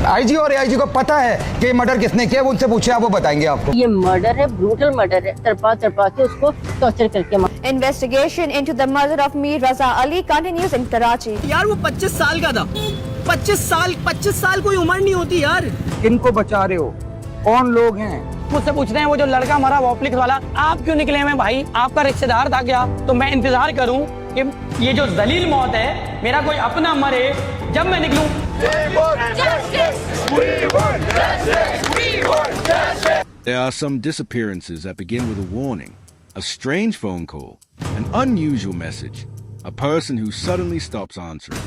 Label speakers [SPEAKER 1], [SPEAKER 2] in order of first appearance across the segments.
[SPEAKER 1] IG और AIG को पता है कि मर्डर किसने किया, वो उनसे पूछे, आप वो बताएंगे आपको।
[SPEAKER 2] ये मर्डर है, ब्रूटल मर्डर है, तरपा के उसको टॉर्चर करके।
[SPEAKER 3] Investigation into the murder of Mir Raza Ali continues in Karachi.
[SPEAKER 4] यार वो 25 साल का था। 25 साल कोई उम्र नहीं होती यार।
[SPEAKER 1] किनको बचा रहे हो, कौन लोग हैं?
[SPEAKER 4] मुझसे पूछ रहे हैं वो जो लड़का मरा वॉपलिक्स वाला, आप क्यों निकले हैं भाई? आपका रिश्तेदार था क्या? तो मैं इंतजार करूं कि ये जो जलील मौत है, मेरा कोई अपना मरे जब मैं निकलूं।
[SPEAKER 5] There are some disappearances that begin with a warning, a strange phone call, an unusual message, a person who suddenly stops answering.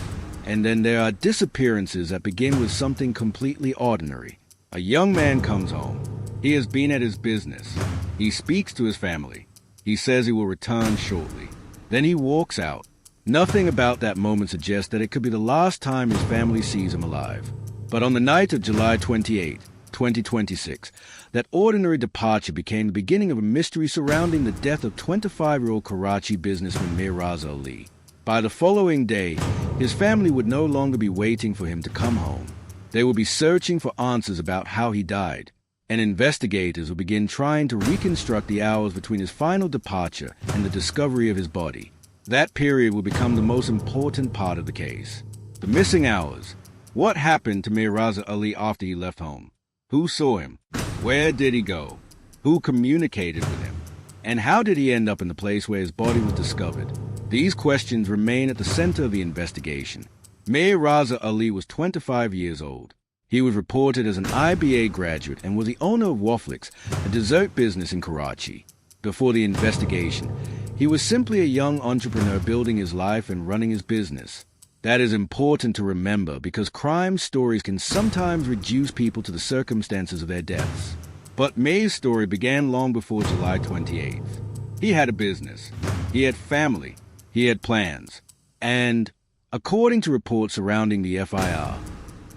[SPEAKER 5] And then there are disappearances that begin with something completely ordinary. A young man comes home. He has been at his business. He speaks to his family. He says he will return shortly. Then he walks out. Nothing about that moment suggests that it could be the last time his family sees him alive. But on the night of July 28, 2026, that ordinary departure became the beginning of a mystery surrounding the death of 25-year-old Karachi businessman Mir Raza Ali. By the following day, his family would no longer be waiting for him to come home. They would be searching for answers about how he died, and investigators would begin trying to reconstruct the hours between his final departure and the discovery of his body. That period will become the most important part of the case. The missing hours. What happened to Mir Raza Ali after he left home? Who saw him? Where did he go? Who communicated with him? And how did he end up in the place where his body was discovered? These questions remain at the center of the investigation. Mir Raza Ali was 25 years old. He was reported as an IBA graduate and was the owner of Wafflix, a dessert business in Karachi. Before the investigation, he was simply a young entrepreneur building his life and running his business. That is important to remember because crime stories can sometimes reduce people to the circumstances of their deaths. But Mir's story began long before July 28th. He had a business. He had family. He had plans. And, according to reports surrounding the FIR,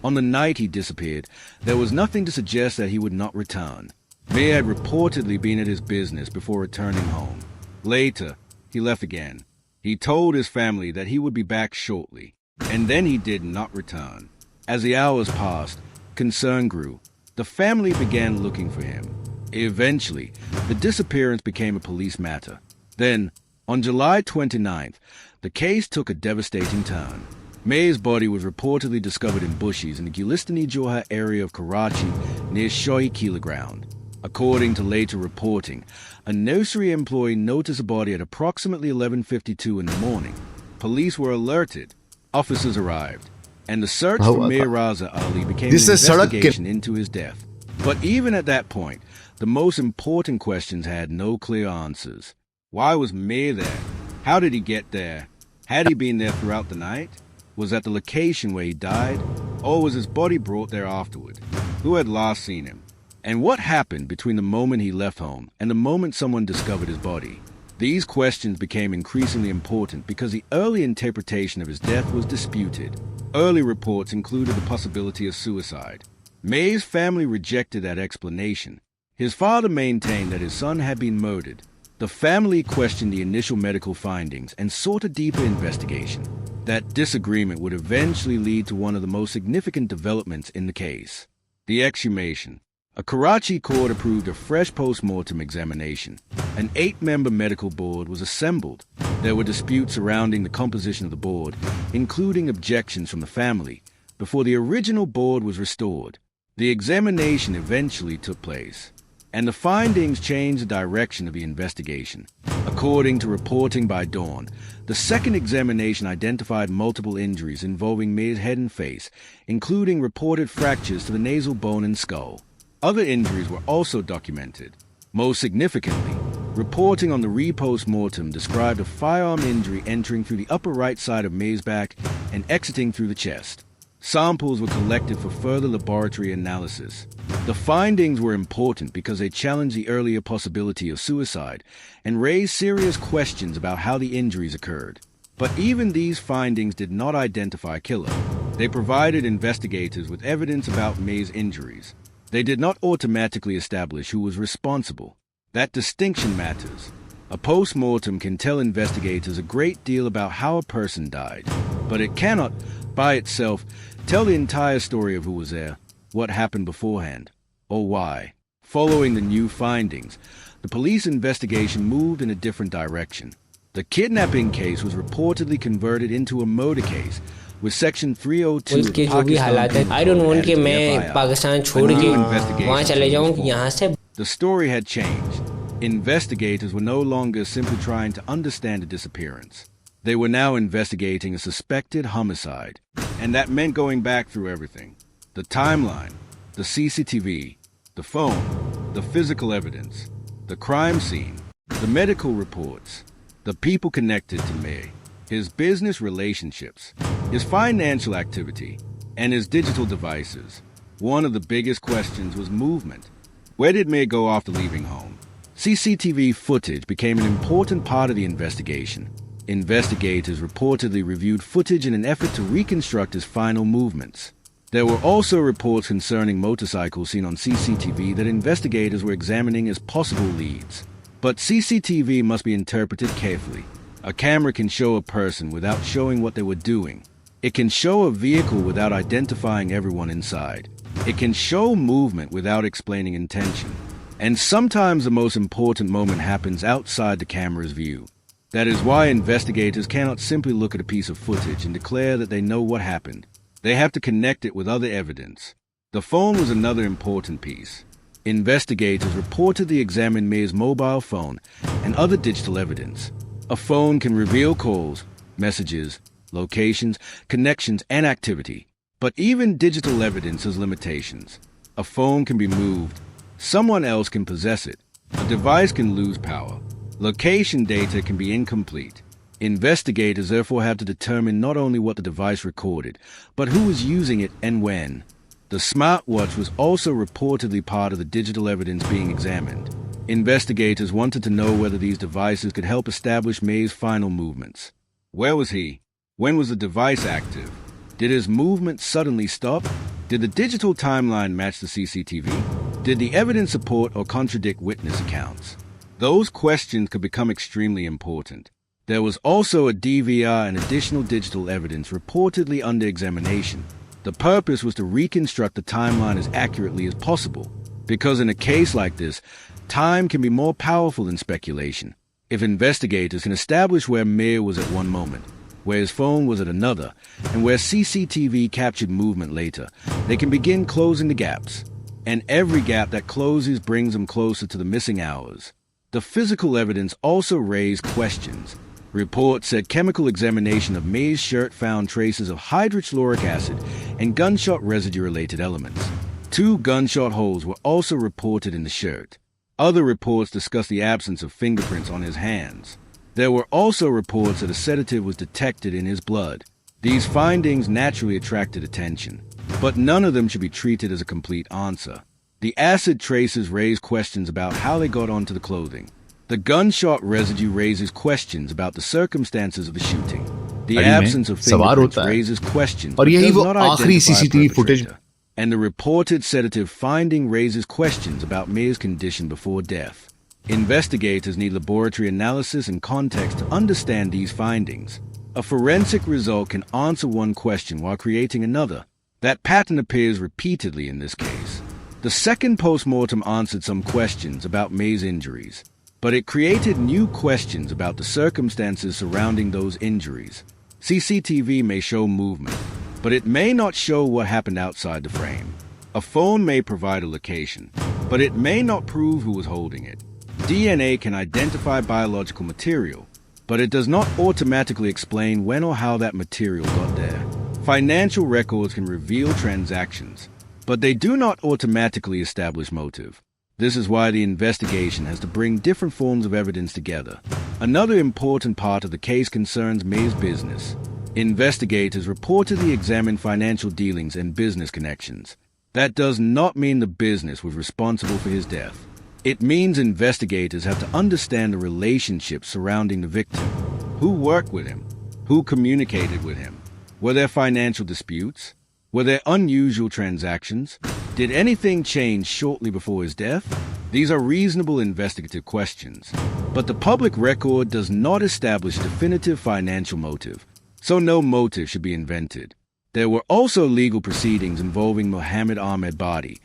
[SPEAKER 5] on the night he disappeared, there was nothing to suggest that he would not return. Mir had reportedly been at his business before returning home. Later, he left again. He told his family that he would be back shortly, and then he did not return. As the hours passed, concern grew. The family began looking for him. Eventually, the disappearance became a police matter. Then, on July 29th, the case took a devastating turn. Mir's body was reportedly discovered in bushes in the Gulistan-e-Jauhar area of Karachi near Shohi Kila ground. According to later reporting, a nursery employee noticed the body at approximately 11:52 in the morning. Police were alerted. Officers arrived, and the search for Mir Raza Ali became an investigation into his death. But even at that point, the most important questions had no clear answers. Why was Mir there? How did he get there? Had he been there throughout the night? Was that the location where he died? Or was his body brought there afterward? Who had last seen him? And what happened between the moment he left home and the moment someone discovered his body? These questions became increasingly important because the early interpretation of his death was disputed. Early reports included the possibility of suicide. Mir's family rejected that explanation. His father maintained that his son had been murdered. The family questioned the initial medical findings and sought a deeper investigation. That disagreement would eventually lead to one of the most significant developments in the case: the exhumation. A Karachi court approved a fresh post-mortem examination. An 8-member medical board was assembled. There were disputes surrounding the composition of the board, including objections from the family, before the original board was restored. The examination eventually took place, and the findings changed the direction of the investigation. According to reporting by Dawn, the second examination identified multiple injuries involving Mir's head and face, including reported fractures to the nasal bone and skull. Other injuries were also documented. Most significantly, reporting on the re-post-mortem described a firearm injury entering through the upper right side of Mir's back and exiting through the chest. Samples were collected for further laboratory analysis. The findings were important because they challenged the earlier possibility of suicide and raised serious questions about how the injuries occurred. But even these findings did not identify a killer. They provided investigators with evidence about Mir's injuries. They did not automatically establish who was responsible. That distinction matters. A post-mortem can tell investigators a great deal about how a person died, but it cannot, by itself, tell the entire story of who was there. what happened beforehand, or why. Following the new findings, the police investigation moved in a different direction. The kidnapping case was reportedly converted into a murder case, with Section 302 of the Pakistan Penal
[SPEAKER 6] I don't
[SPEAKER 5] Code
[SPEAKER 6] want
[SPEAKER 5] added
[SPEAKER 6] कि
[SPEAKER 5] to the
[SPEAKER 6] मैं
[SPEAKER 5] FIR.
[SPEAKER 6] Pakistan
[SPEAKER 5] A
[SPEAKER 6] छोड़
[SPEAKER 5] new
[SPEAKER 6] के
[SPEAKER 5] investigation
[SPEAKER 6] वहाँ चले
[SPEAKER 5] was
[SPEAKER 6] जाऊँ
[SPEAKER 5] formed.
[SPEAKER 6] यहाँ से.
[SPEAKER 5] The story had changed. Investigators were no longer simply trying to understand a disappearance. They were now investigating a suspected homicide, and that meant going back through everything. The timeline, the CCTV, the phone, the physical evidence, the crime scene, the medical reports, the people connected to Mir, his business relationships, his financial activity, and his digital devices. One of the biggest questions was movement. Where did Mir go after leaving home? CCTV footage became an important part of the investigation. Investigators reportedly reviewed footage in an effort to reconstruct his final movements. There were also reports concerning motorcycles seen on CCTV that investigators were examining as possible leads. But CCTV must be interpreted carefully. A camera can show a person without showing what they were doing. It can show a vehicle without identifying everyone inside. It can show movement without explaining intention. And sometimes the most important moment happens outside the camera's view. That is why investigators cannot simply look at a piece of footage and declare that they know what happened. They have to connect it with other evidence. The phone was another important piece. Investigators reportedly examined Mir's mobile phone and other digital evidence. A phone can reveal calls, messages, locations, connections, and activity. But even digital evidence has limitations. A phone can be moved. Someone else can possess it. A device can lose power. Location data can be incomplete. Investigators therefore have to determine not only what the device recorded, but who was using it and when. The smartwatch was also reportedly part of the digital evidence being examined. Investigators wanted to know whether these devices could help establish Mir's final movements. Where was he? When was the device active? Did his movement suddenly stop? Did the digital timeline match the CCTV? Did the evidence support or contradict witness accounts? Those questions could become extremely important. There was also a DVR and additional digital evidence reportedly under examination. The purpose was to reconstruct the timeline as accurately as possible, because in a case like this, time can be more powerful than speculation. If investigators can establish where Mir was at one moment, where his phone was at another, and where CCTV captured movement later, they can begin closing the gaps. And every gap that closes brings them closer to the missing hours. The physical evidence also raised questions. Reports said chemical examination of Mir's shirt found traces of hydrochloric acid and gunshot residue-related elements. 2 gunshot holes were also reported in the shirt. Other reports discussed the absence of fingerprints on his hands. There were also reports that a sedative was detected in his blood. These findings naturally attracted attention, but none of them should be treated as a complete answer. The acid traces raise questions about how they got onto the clothing. The gunshot residue raises questions about the circumstances of the shooting. The absence of fingerprints raises questions but does not identify a perpetrator. And the reported sedative finding raises questions about Mir's condition before death. Investigators need laboratory analysis and context to understand these findings. A forensic result can answer one question while creating another. That pattern appears repeatedly in this case. The second post-mortem answered some questions about Mir's injuries, but it created new questions about the circumstances surrounding those injuries. CCTV may show movement, but it may not show what happened outside the frame. A phone may provide a location, but it may not prove who was holding it. DNA can identify biological material, but it does not automatically explain when or how that material got there. Financial records can reveal transactions, but they do not automatically establish motive. This is why the investigation has to bring different forms of evidence together. Another important part of the case concerns Mir's business. Investigators reportedly examined financial dealings and business connections. That does not mean the business was responsible for his death. It means investigators have to understand the relationships surrounding the victim. Who worked with him? Who communicated with him? Were there financial disputes? Were there unusual transactions? Did anything change shortly before his death? These are reasonable investigative questions, but the public record does not establish definitive financial motive, so no motive should be invented. There were also legal proceedings involving Mohammed Ahmed Badi,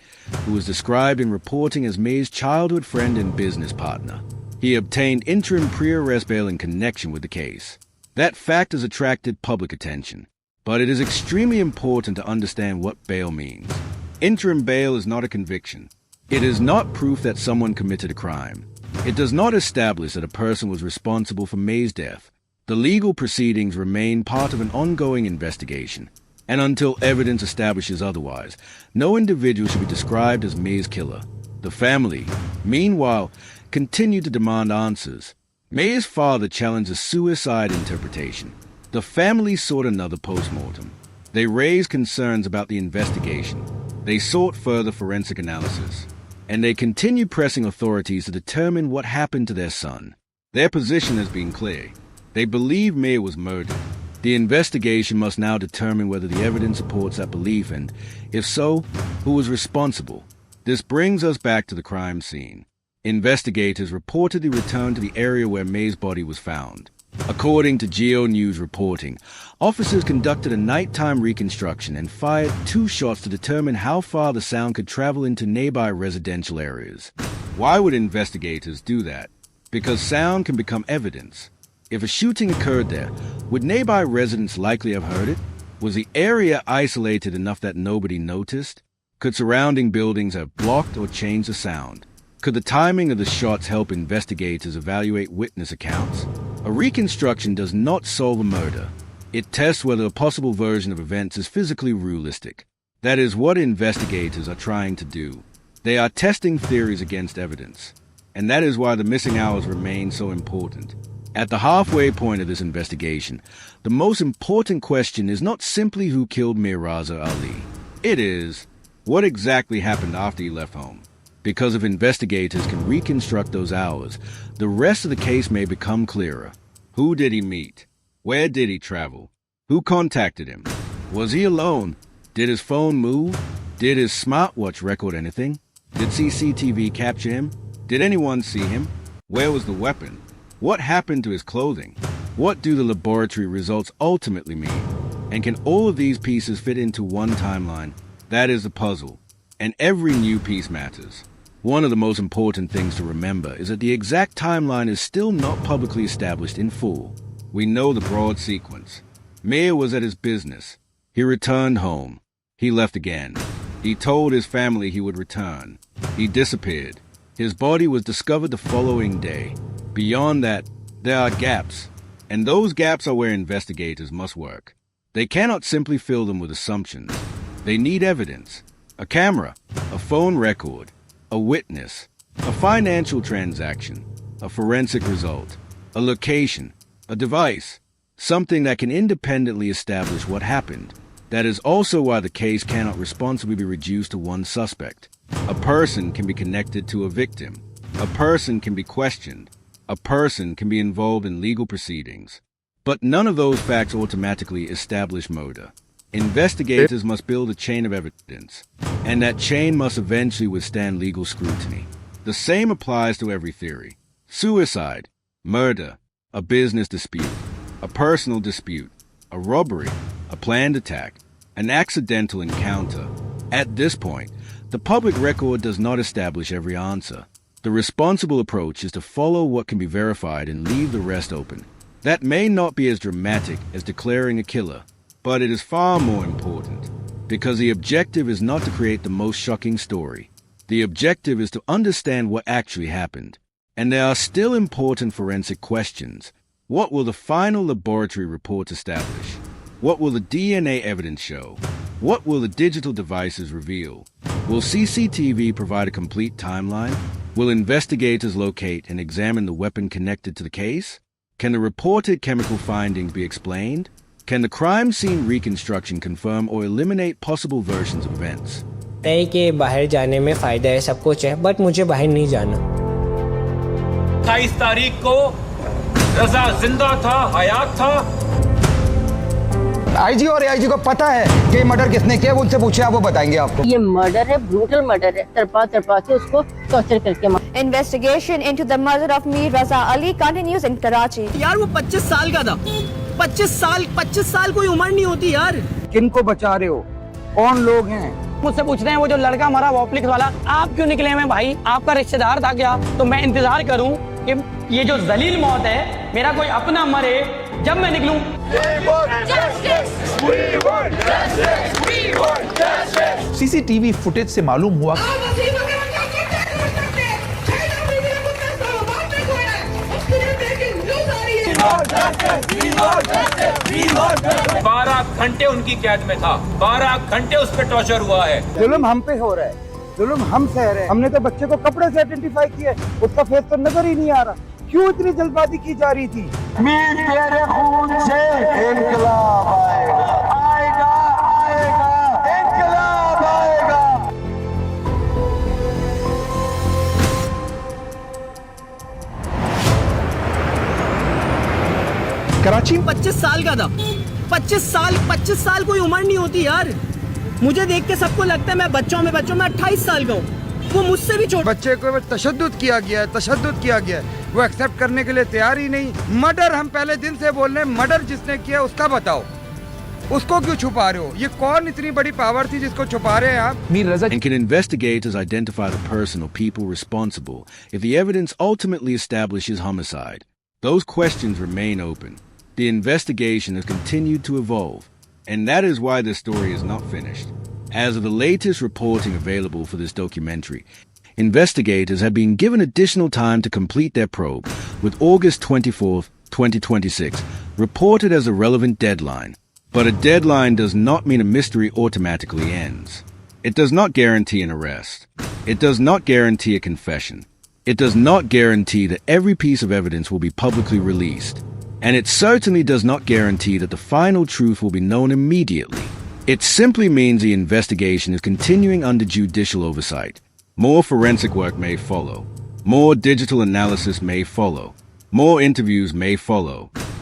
[SPEAKER 5] who was described in reporting as Mir's childhood friend and business partner. He obtained interim pre-arrest bail in connection with the case. That fact has attracted public attention, but it is extremely important to understand what bail means. Interim bail is not a conviction. It is not proof that someone committed a crime. It does not establish that a person was responsible for Mir's death. The legal proceedings remain part of an ongoing investigation, and until evidence establishes otherwise, no individual should be described as Mir's killer. The family, meanwhile, continued to demand answers. Mir's father challenged a suicide interpretation. The family sought another post-mortem. They raised concerns about the investigation. They sought further forensic analysis. And they continued pressing authorities to determine what happened to their son. Their position has been clear. They believe Mir was murdered. The investigation must now determine whether the evidence supports that belief and, if so, who was responsible. This brings us back to the crime scene. Investigators reportedly returned to the area where Mir's body was found. According to Geo News reporting, officers conducted a nighttime reconstruction and fired 2 shots to determine how far the sound could travel into nearby residential areas. Why would investigators do that? Because sound can become evidence. If a shooting occurred there, would nearby residents likely have heard it? Was the area isolated enough that nobody noticed? Could surrounding buildings have blocked or changed the sound? Could the timing of the shots help investigators evaluate witness accounts? A reconstruction does not solve a murder. It tests whether a possible version of events is physically realistic. That is what investigators are trying to do. They are testing theories against evidence. And that is why the missing hours remain so important. At the halfway point of this investigation, the most important question is not simply who killed Mir Raza Ali. It is, what exactly happened after he left home? Because if investigators can reconstruct those hours, the rest of the case may become clearer. Who did he meet? Where did he travel? Who contacted him? Was he alone? Did his phone move? Did his smartwatch record anything? Did CCTV capture him? Did anyone see him? Where was the weapon? What happened to his clothing? What do the laboratory results ultimately mean? And can all of these pieces fit into one timeline? That is the puzzle. And every new piece matters. One of the most important things to remember is that the exact timeline is still not publicly established in full. We know the broad sequence. Mir was at his business. He returned home. He left again. He told his family he would return. He disappeared. His body was discovered the following day. Beyond that, there are gaps. And those gaps are where investigators must work. They cannot simply fill them with assumptions. They need evidence. A camera, a phone record, a witness, a financial transaction, a forensic result, a location, a device, something that can independently establish what happened. That is also why the case cannot responsibly be reduced to one suspect. A person can be connected to a victim. A person can be questioned. A person can be involved in legal proceedings. But none of those facts automatically establish murder. Investigators must build a chain of evidence, and that chain must eventually withstand legal scrutiny. The same applies to every theory. Suicide, murder, a business dispute, a personal dispute, a robbery, a planned attack, an accidental encounter. At this point, the public record does not establish every answer. The responsible approach is to follow what can be verified and leave the rest open. That may not be as dramatic as declaring a killer, but it is far more important, because the objective is not to create the most shocking story. The objective is to understand what actually happened. And there are still important forensic questions. What will the final laboratory report establish? What will the DNA evidence show? What will the digital devices reveal? Will CCTV provide a complete timeline? Will investigators locate and examine the weapon connected to the case? Can the reported chemical findings be explained? Can the crime scene reconstruction confirm or eliminate possible versions of events?
[SPEAKER 6] तय के बाहर जाने में फ़ायदा है सब कुछ है बट मुझे बाहर नहीं जाना
[SPEAKER 7] 28 तारीख को रजा जिंदा था हयात था
[SPEAKER 1] आईजी और एआईजी को पता है कि मर्डर किसने किया, उनसे पूछे आप, वो बताएंगे आपको।
[SPEAKER 2] ये मर्डर है, ब्रूटल मर्डर है, तरपा के उसको टॉर्चर करके
[SPEAKER 3] Investigation into the murder of Mir Raza Ali continues in Karachi.
[SPEAKER 4] यार वो 25 साल का था। 25 साल कोई उम्र नहीं होती यार।
[SPEAKER 1] किनको बचा रहे हो, कौन लोग हैं?
[SPEAKER 4] मुझसे पूछ रहे हैं वो जो लड़का मरा वॉपलिक्स वाला, आप क्यों निकले में भाई? आपका रिश्तेदार था क्या? तो मैं इंतजार करूं कि ये जो जलील मौत है मेरा कोई अपना मरे जब मैं निकलूं।
[SPEAKER 8] सीसीटीवी फुटेज से मालूम हुआ
[SPEAKER 7] बारह घंटे उनकी कैद में था, 12 घंटे उस पर टॉर्चर हुआ है।
[SPEAKER 1] जुल्म हम पे हो रहा है, जुल्म हम सह रहे हैं। हमने तो बच्चे को कपड़े से आइडेंटिफाई किया, उसका फेस तो नजर ही नहीं आ रहा। क्यों इतनी जल्दबाजी की जा रही थी? मीर तेरे खून से इंकलाब आएगा, आएगा, आएगा, इंकलाब आएगा।
[SPEAKER 8] कराची
[SPEAKER 4] 25 साल का था। 25 साल कोई उम्र नहीं होती यार। मुझे देख के सबको लगता है मैं बच्चों में 28 साल का हूँ। वो मुझसे भी छोटा।
[SPEAKER 1] बच्चे को तशद्दुद किया गया है, तशद्दुद किया गया है। वो एक्सेप्ट करने के लिए तैयार ही नहीं। मर्डर हम पहले दिन से बोल रहे हैं, मर्डर जिसने किया उसका बताओ, उसको क्यों छुपा रहे हो? ये कौन इतनी बड़ी पावर थी जिसको छुपा रहे हैं आप?
[SPEAKER 8] मीर रजा
[SPEAKER 5] And can investigators identify the person or people responsible if the evidence ultimately establishes homicide? Those questions remain open. The investigation has continued to evolve, and that is why this story is not finished. As of the latest reporting available for this documentary, investigators have been given additional time to complete their probe, with August 24th, 2026, reported as a relevant deadline. But a deadline does not mean a mystery automatically ends. It does not guarantee an arrest. It does not guarantee a confession. It does not guarantee that every piece of evidence will be publicly released. And it certainly does not guarantee that the final truth will be known immediately. It simply means the investigation is continuing under judicial oversight. More forensic work may follow. More digital analysis may follow. More interviews may follow.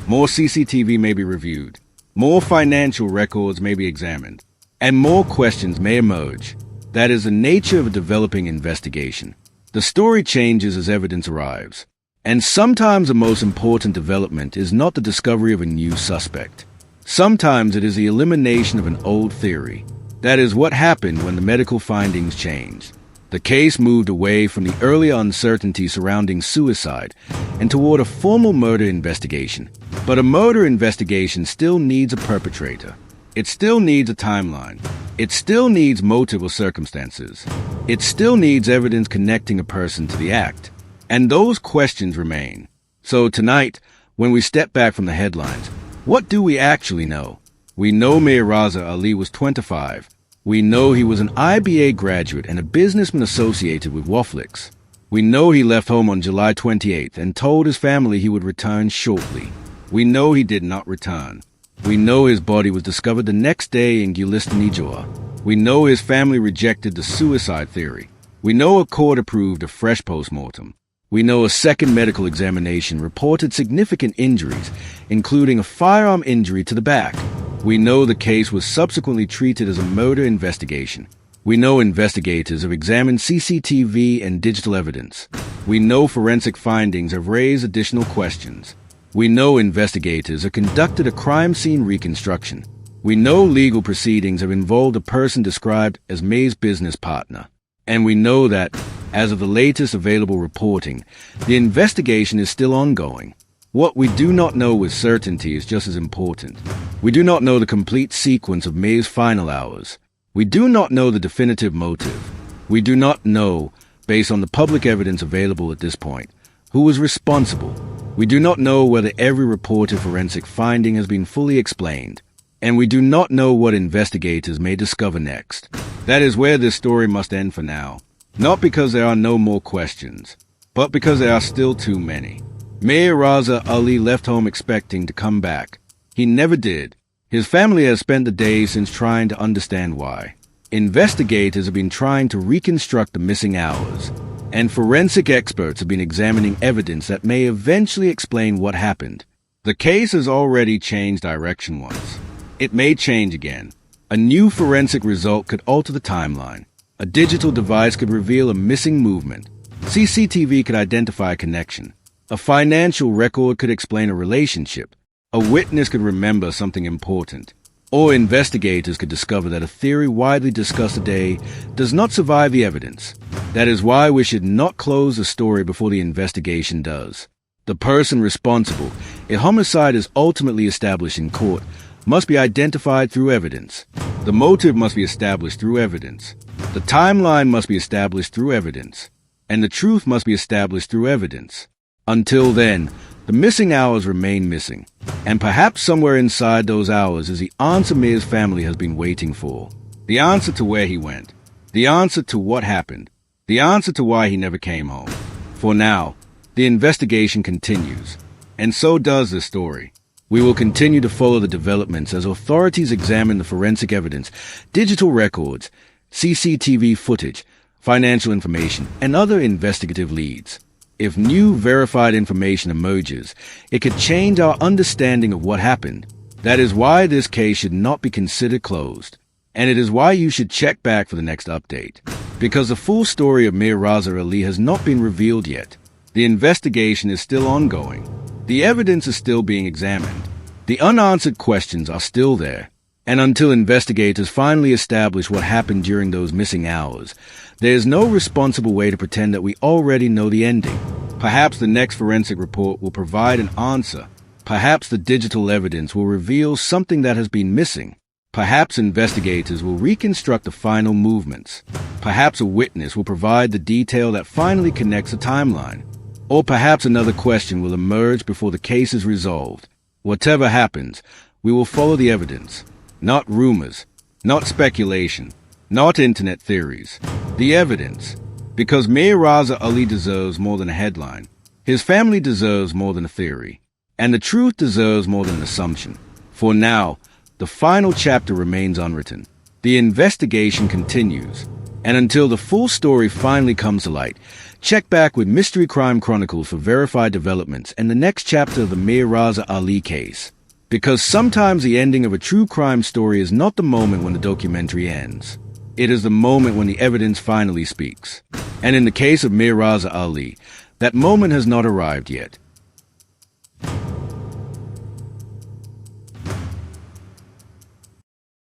[SPEAKER 5] More CCTV may be reviewed. More financial records may be examined. And more questions may emerge. That is the nature of a developing investigation. The story changes as evidence arrives. And sometimes the most important development is not the discovery of a new suspect. Sometimes it is the elimination of an old theory. That is what happened when the medical findings changed. The case moved away from the earlier uncertainty surrounding suicide and toward a formal murder investigation. But a murder investigation still needs a perpetrator. It still needs a timeline. It still needs motive or circumstances. It still needs evidence connecting a person to the act. And those questions remain. So tonight, when we step back from the headlines, what do we actually know? We know Mir Raza Ali was 25. We know he was an IBA graduate and a businessman associated with Woflix. We know he left home on July 28th and told his family he would return shortly. We know he did not return. We know his body was discovered the next day in Gulistan-e-Jauhar. We know his family rejected the suicide theory. We know a court approved a fresh post-mortem. We know a second medical examination reported significant injuries, including a firearm injury to the back. We know the case was subsequently treated as a murder investigation. We know investigators have examined CCTV and digital evidence. We know forensic findings have raised additional questions. We know investigators have conducted a crime scene reconstruction. We know legal proceedings have involved a person described as May's business partner. And we know that, as of the latest available reporting, the investigation is still ongoing. What we do not know with certainty is just as important. We do not know the complete sequence of May's final hours. We do not know the definitive motive. We do not know, based on the public evidence available at this point, who was responsible. We do not know whether every reported forensic finding has been fully explained. And we do not know what investigators may discover next. That is where this story must end for now. Not because there are no more questions, but because there are still too many. Mir Raza Ali left home expecting to come back. He never did. His family has spent the days since trying to understand why. Investigators have been trying to reconstruct the missing hours, and forensic experts have been examining evidence that may eventually explain what happened. The case has already changed direction once. It may change again. A new forensic result could alter the timeline. A digital device could reveal a missing movement. CCTV could identify a connection. A financial record could explain a relationship. A witness could remember something important. Or investigators could discover that a theory widely discussed today does not survive the evidence. That is why we should not close the story before the investigation does. The person responsible, if homicide is ultimately established in court, must be identified through evidence. The motive must be established through evidence. The timeline must be established through evidence. And the truth must be established through evidence. Until then, the missing hours remain missing. And perhaps somewhere inside those hours is the answer Mir's family has been waiting for. The answer to where he went. The answer to what happened. The answer to why he never came home. For now, the investigation continues. And so does the story. We will continue to follow the developments as authorities examine the forensic evidence, digital records, CCTV footage, financial information, and other investigative leads. If new verified information emerges, it could change our understanding of what happened. That is why this case should not be considered closed. And it is why you should check back for the next update. Because the full story of Mir Raza Ali has not been revealed yet. The investigation is still ongoing. The evidence is still being examined. The unanswered questions are still there. And until investigators finally establish what happened during those missing hours, there is no responsible way to pretend that we already know the ending. Perhaps the next forensic report will provide an answer. Perhaps the digital evidence will reveal something that has been missing. Perhaps investigators will reconstruct the final movements. Perhaps a witness will provide the detail that finally connects a timeline. Or perhaps another question will emerge before the case is resolved. Whatever happens, we will follow the evidence. Not rumors, not speculation, not internet theories. The evidence. Because Mir Raza Ali deserves more than a headline. His family deserves more than a theory. And the truth deserves more than an assumption. For now, the final chapter remains unwritten. The investigation continues. And until the full story finally comes to light, check back with Mystery Crime Chronicles for verified developments and the next chapter of the Mir Raza Ali case. Because sometimes the ending of a true crime story is not the moment when the documentary ends. It is the moment when the evidence finally speaks. And in the case of Mir Raza Ali, that moment has not arrived yet.